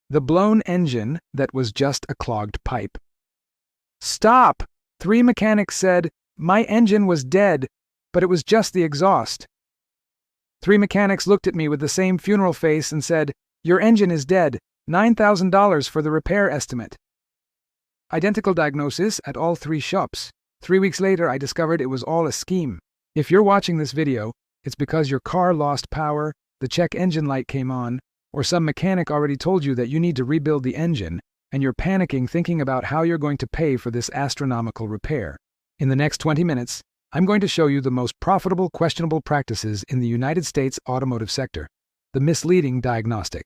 The blown engine that was just a clogged pipe. "Stop!" 3 mechanics said. "My engine was dead, but it was just the exhaust." 3 mechanics looked at me with the same funeral face and said, "Your engine is dead. $9,000 for the repair estimate." Identical diagnosis at all 3 shops. 3 weeks later, I discovered it was all a scheme. If you're watching this video, it's because your car lost power, the check engine light came on, or some mechanic already told you that you need to rebuild the engine, and you're panicking thinking about how you're going to pay for this astronomical repair. In the next 20 minutes, I'm going to show you the most profitable questionable practices in the United States automotive sector, the misleading diagnostic.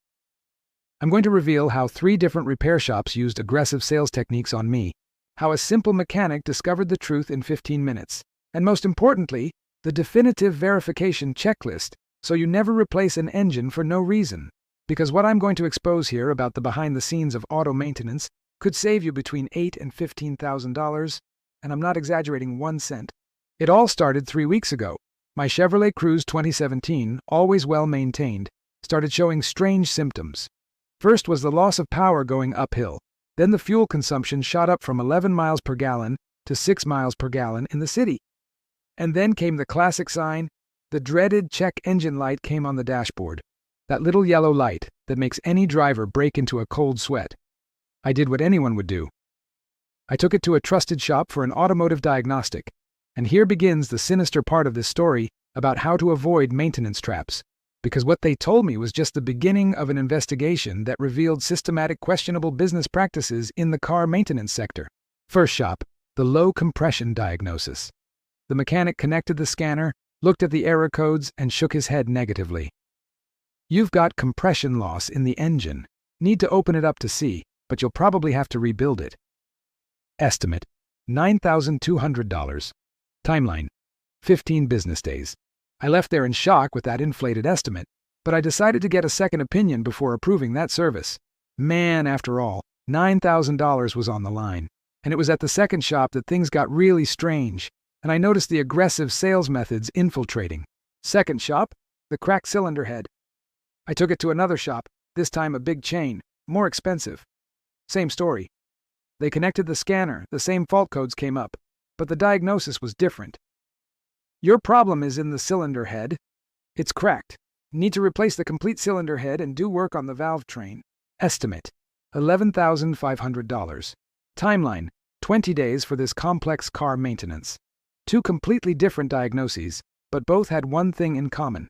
I'm going to reveal how 3 different repair shops used aggressive sales techniques on me, how a simple mechanic discovered the truth in 15 minutes, and most importantly, the definitive verification checklist so you never replace an engine for no reason. Because what I'm going to expose here about the behind the scenes of auto maintenance could save you between $8,000 and $15,000, and I'm not exaggerating 1 cent. It all started 3 weeks ago. My Chevrolet Cruze 2017, always well maintained, started showing strange symptoms. First was the loss of power going uphill. Then the fuel consumption shot up from 11 miles per gallon to 6 miles per gallon in the city. And then came the classic sign. The dreaded check engine light came on the dashboard. That little yellow light that makes any driver break into a cold sweat. I did what anyone would do. I took it to a trusted shop for an automotive diagnostic. And here begins the sinister part of this story about how to avoid maintenance traps. Because what they told me was just the beginning of an investigation that revealed systematic questionable business practices in the car maintenance sector. First shop, the low compression diagnosis. The mechanic connected the scanner, looked at the error codes, and shook his head negatively. "You've got compression loss in the engine. Need to open it up to see, but you'll probably have to rebuild it." Estimate: $9,200. Timeline: 15 business days. I left there in shock with that inflated estimate, but I decided to get a second opinion before approving that service. Man, after all, $9,000 was on the line, and it was at the second shop that things got really strange, and I noticed the aggressive sales methods infiltrating. Second shop, the cracked cylinder head. I took it to another shop, this time a big chain, more expensive. Same story. They connected the scanner, the same fault codes came up, but the diagnosis was different. "Your problem is in the cylinder head. It's cracked. Need to replace the complete cylinder head and do work on the valve train." Estimate: $11,500. Timeline: 20 days for this complex car maintenance. 2 completely different diagnoses, but both had one thing in common: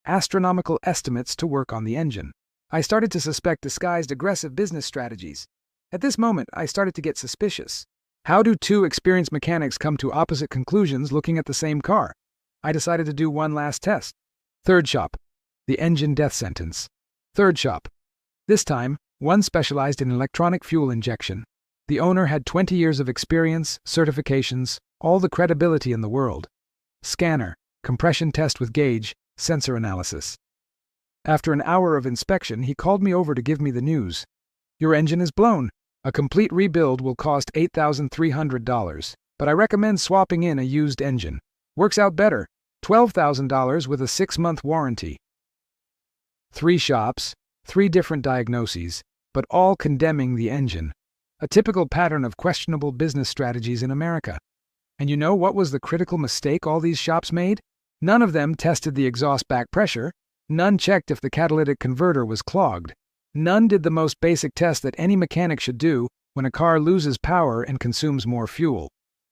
astronomical estimates to work on the engine. I started to suspect disguised aggressive business strategies. At this moment, I started to get suspicious. How do 2 experienced mechanics come to opposite conclusions looking at the same car? I decided to do one last test. Third shop, the engine death sentence. Third shop. This time, one specialized in electronic fuel injection. The owner had 20 years of experience, certifications, all the credibility in the world. Scanner, compression test with gauge, sensor analysis. After an hour of inspection, he called me over to give me the news. "Your engine is blown. A complete rebuild will cost $8,300, but I recommend swapping in a used engine. Works out better, $12,000 with a 6-month warranty." 3 shops, 3 different diagnoses, but all condemning the engine. A typical pattern of questionable business strategies in America. And you know what was the critical mistake all these shops made? None of them tested the exhaust back pressure. None checked if the catalytic converter was clogged. None did the most basic test that any mechanic should do when a car loses power and consumes more fuel.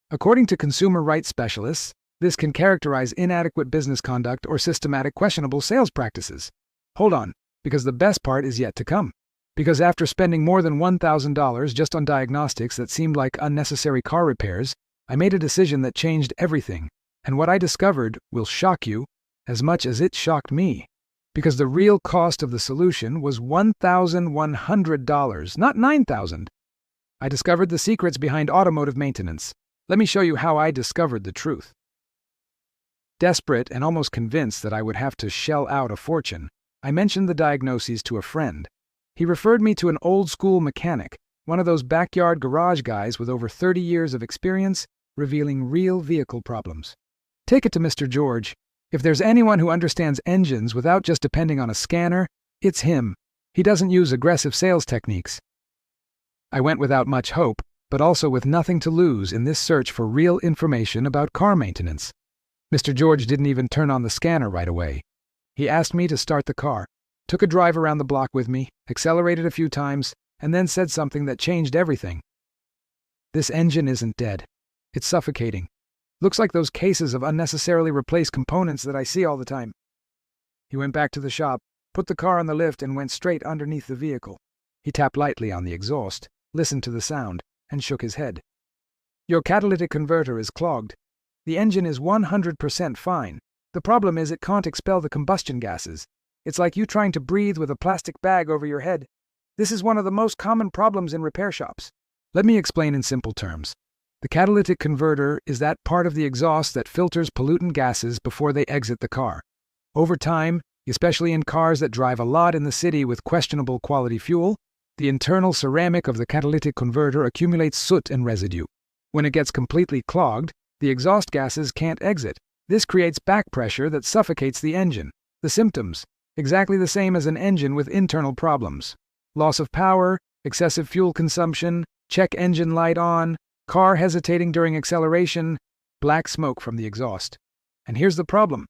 According to consumer rights specialists, this can characterize inadequate business conduct or systematic questionable sales practices. Hold on, because the best part is yet to come. Because after spending more than $1,000 just on diagnostics that seemed like unnecessary car repairs, I made a decision that changed everything. And what I discovered will shock you as much as it shocked me. Because the real cost of the solution was $1,100, not $9,000. I discovered the secrets behind automotive maintenance. Let me show you how I discovered the truth. Desperate and almost convinced that I would have to shell out a fortune, I mentioned the diagnoses to a friend. He referred me to an old-school mechanic, one of those backyard garage guys with over 30 years of experience, revealing real vehicle problems. Take it to Mr. George. If there's anyone who understands engines without just depending on a scanner, it's him. He doesn't use aggressive sales techniques. I went without much hope, but also with nothing to lose in this search for real information about car maintenance. Mr. George didn't even turn on the scanner right away. He asked me to start the car, took a drive around the block with me, accelerated a few times, and then said something that changed everything. "This engine isn't dead. It's suffocating. Looks like those cases of unnecessarily replaced components that I see all the time." He went back to the shop, put the car on the lift, and went straight underneath the vehicle. He tapped lightly on the exhaust, listened to the sound, and shook his head. "Your catalytic converter is clogged. The engine is 100% fine. The problem is it can't expel the combustion gases. It's like you trying to breathe with a plastic bag over your head. This is one of the most common problems in repair shops." Let me explain in simple terms. The catalytic converter is that part of the exhaust that filters pollutant gases before they exit the car. Over time, especially in cars that drive a lot in the city with questionable quality fuel, the internal ceramic of the catalytic converter accumulates soot and residue. When it gets completely clogged, the exhaust gases can't exit. This creates back pressure that suffocates the engine. The symptoms: exactly the same as an engine with internal problems. Loss of power, excessive fuel consumption, check engine light on, car hesitating during acceleration, black smoke from the exhaust. And here's the problem.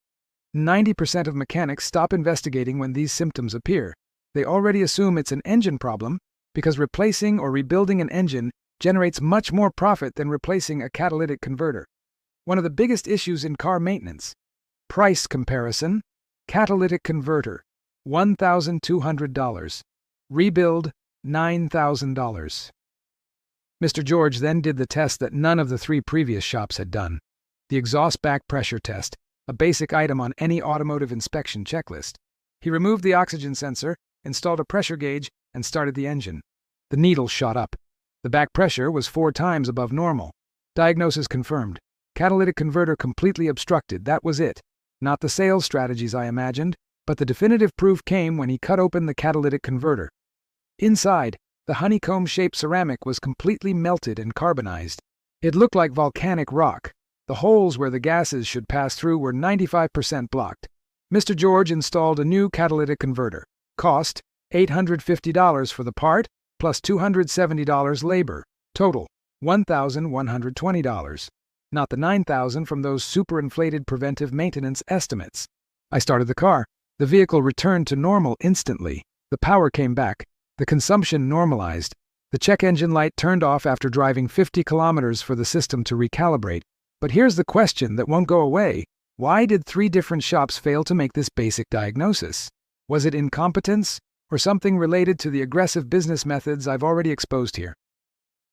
90% of mechanics stop investigating when these symptoms appear. They already assume it's an engine problem because replacing or rebuilding an engine generates much more profit than replacing a catalytic converter. One of the biggest issues in car maintenance: price comparison. Catalytic converter, $1,200. Rebuild, $9,000. Mr. George then did the test that none of the 3 previous shops had done: the exhaust back pressure test, a basic item on any automotive inspection checklist. He removed the oxygen sensor, installed a pressure gauge, and started the engine. The needle shot up. The back pressure was 4 times above normal. Diagnosis confirmed. Catalytic converter completely obstructed. That was it. Not the sales strategies I imagined, but the definitive proof came when he cut open the catalytic converter. Inside, the honeycomb-shaped ceramic was completely melted and carbonized. It looked like volcanic rock. The holes where the gases should pass through were 95% blocked. Mr. George installed a new catalytic converter. Cost, $850 for the part, plus $270 labor. Total, $1,120. Not the $9,000 from those superinflated preventive maintenance estimates. I started the car. The vehicle returned to normal instantly. The power came back. The consumption normalized. The check engine light turned off after driving 50 kilometers for the system to recalibrate. But here's the question that won't go away. Why did 3 different shops fail to make this basic diagnosis? Was it incompetence, or something related to the aggressive business methods I've already exposed here?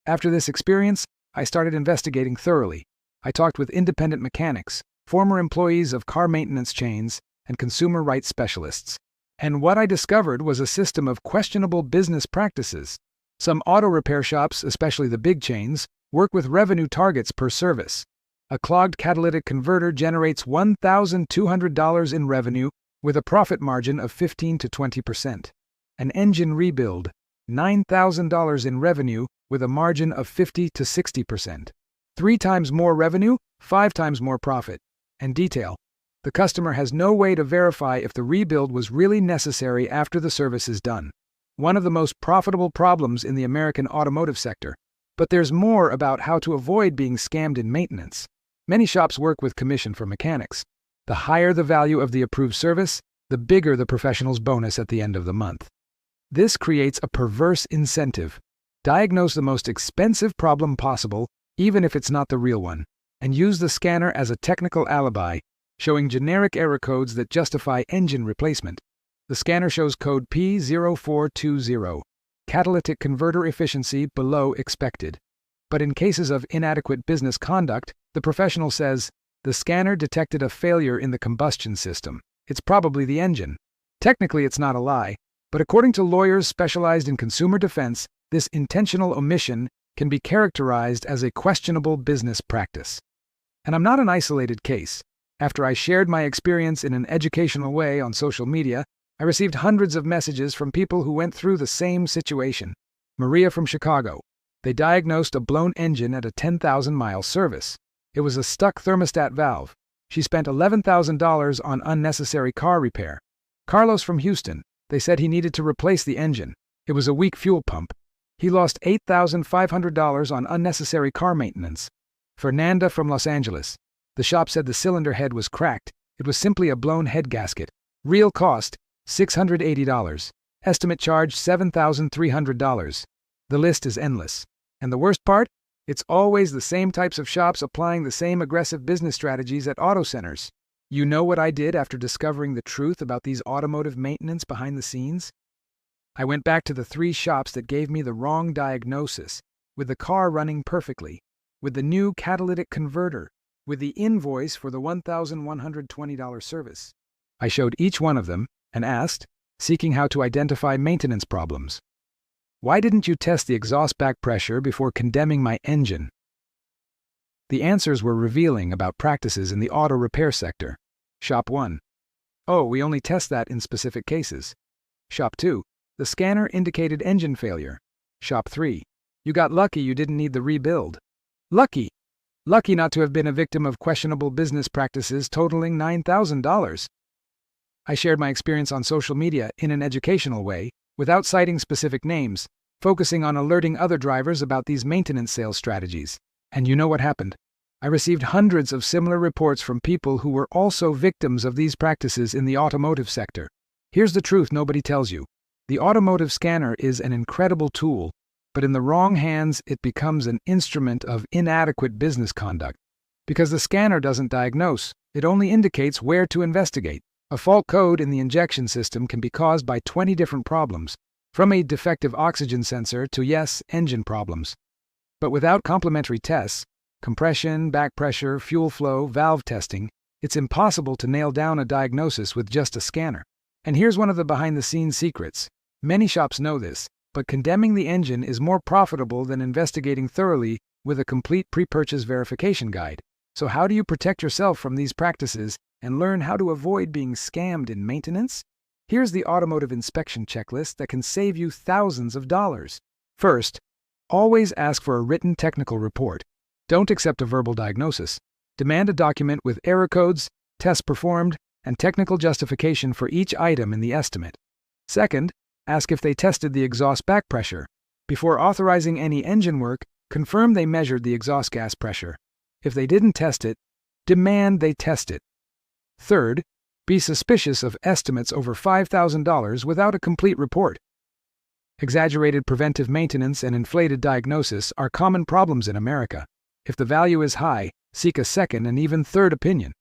After this experience, I started investigating thoroughly. I talked with independent mechanics, former employees of car maintenance chains, and consumer rights specialists. And what I discovered was a system of questionable business practices. Some auto repair shops, especially the big chains, work with revenue targets per service. A clogged catalytic converter generates $1,200 in revenue with a profit margin of 15 to 20%. An engine rebuild, $9,000 in revenue with a margin of 50 to 60%. 3 times more revenue, 5 times more profit. And detail: the customer has no way to verify if the rebuild was really necessary after the service is done. One of the most profitable problems in the American automotive sector. But there's more about how to avoid being scammed in maintenance. Many shops work with commission for mechanics. The higher the value of the approved service, the bigger the professional's bonus at the end of the month. This creates a perverse incentive. Diagnose the most expensive problem possible, even if it's not the real one, and use the scanner as a technical alibi, showing generic error codes that justify engine replacement. The scanner shows code P0420, catalytic converter efficiency below expected. But in cases of inadequate business conduct, the professional says, the scanner detected a failure in the combustion system. It's probably the engine. Technically, it's not a lie, but according to lawyers specialized in consumer defense, this intentional omission can be characterized as a questionable business practice. And I'm not an isolated case. After I shared my experience in an educational way on social media, I received hundreds of messages from people who went through the same situation. Maria from Chicago. They diagnosed a blown engine at a 10,000-mile service. It was a stuck thermostat valve. She spent $11,000 on unnecessary car repair. Carlos from Houston. They said he needed to replace the engine. It was a weak fuel pump. He lost $8,500 on unnecessary car maintenance. Fernanda from Los Angeles. The shop said the cylinder head was cracked. It was simply a blown head gasket. Real cost, $680. Estimate charge, $7,300. The list is endless. And the worst part? It's always the same types of shops applying the same aggressive business strategies at auto centers. You know what I did after discovering the truth about these automotive maintenance behind the scenes? I went back to the 3 shops that gave me the wrong diagnosis, with the car running perfectly, with the new catalytic converter, with the invoice for the $1,120 service. I showed each one of them and asked, seeking how to identify maintenance problems. Why didn't you test the exhaust back pressure before condemning my engine? The answers were revealing about practices in the auto repair sector. Shop 1. Oh, we only test that in specific cases. Shop 2. The scanner indicated engine failure. Shop 3. You got lucky you didn't need the rebuild. Lucky! Lucky not to have been a victim of questionable business practices totaling $9,000. I shared my experience on social media in an educational way, without citing specific names, focusing on alerting other drivers about these maintenance sales strategies. And you know what happened? I received hundreds of similar reports from people who were also victims of these practices in the automotive sector. Here's the truth nobody tells you. The automotive scanner is an incredible tool, but in the wrong hands it becomes an instrument of inadequate business conduct. Because the scanner doesn't diagnose, it only indicates where to investigate. A fault code in the injection system can be caused by 20 different problems, from a defective oxygen sensor to, yes, engine problems. But without complementary tests, compression, back pressure, fuel flow, valve testing, it's impossible to nail down a diagnosis with just a scanner. And here's one of the behind-the-scenes secrets. Many shops know this, but condemning the engine is more profitable than investigating thoroughly with a complete pre-purchase verification guide. So how do you protect yourself from these practices and learn how to avoid being scammed in maintenance? Here's the automotive inspection checklist that can save you thousands of dollars. First, always ask for a written technical report. Don't accept a verbal diagnosis. Demand a document with error codes, tests performed, and technical justification for each item in the estimate. Second, ask if they tested the exhaust back pressure. Before authorizing any engine work, confirm they measured the exhaust gas pressure. If they didn't test it, demand they test it. Third, be suspicious of estimates over $5,000 without a complete report. Exaggerated preventive maintenance and inflated diagnosis are common problems in America. If the value is high, seek a second and even third opinion.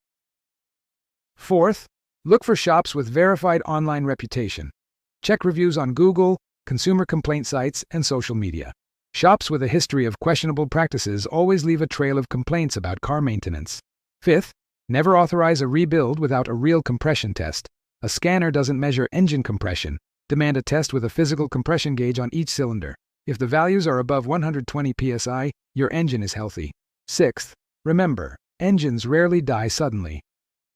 Fourth, look for shops with verified online reputation. Check reviews on Google, consumer complaint sites, and social media. Shops with a history of questionable practices always leave a trail of complaints about car maintenance. Fifth, never authorize a rebuild without a real compression test. A scanner doesn't measure engine compression. Demand a test with a physical compression gauge on each cylinder. If the values are above 120 psi, your engine is healthy. Sixth, remember, engines rarely die suddenly.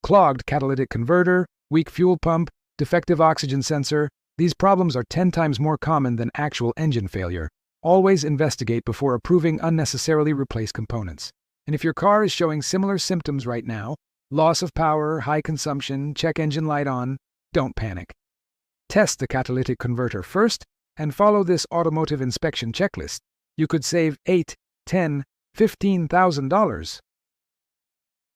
Clogged catalytic converter, weak fuel pump, defective oxygen sensor, these problems are 10 times more common than actual engine failure. Always investigate before approving unnecessarily replaced components. And if your car is showing similar symptoms right now, loss of power, high consumption, check engine light on, don't panic. Test the catalytic converter first and follow this automotive inspection checklist. You could save $8, $10, $15,000.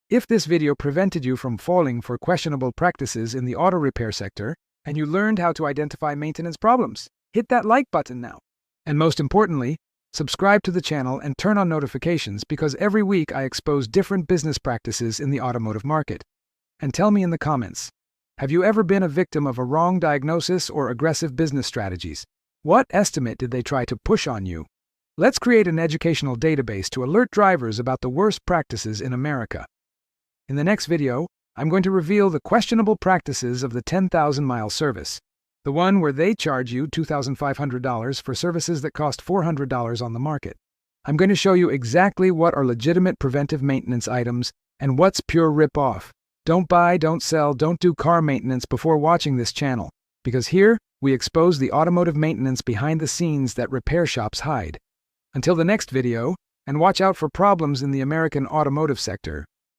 If this video prevented you from falling for questionable practices in the auto repair sector, and you learned how to identify maintenance problems, hit that like button now. And most importantly, subscribe to the channel and turn on notifications because every week I expose different business practices in the automotive market. And tell me in the comments, have you ever been a victim of a wrong diagnosis or aggressive business strategies? What estimate did they try to push on you? Let's create an educational database to alert drivers about the worst practices in America. In the next video, I'm going to reveal the questionable practices of the 10,000-mile service, the one where they charge you $2,500 for services that cost $400 on the market. I'm going to show you exactly what are legitimate preventive maintenance items and what's pure rip-off. Don't buy, don't sell, don't do car maintenance before watching this channel, because here we expose the automotive maintenance behind the scenes that repair shops hide. Until the next video, and watch out for problems in the American automotive sector.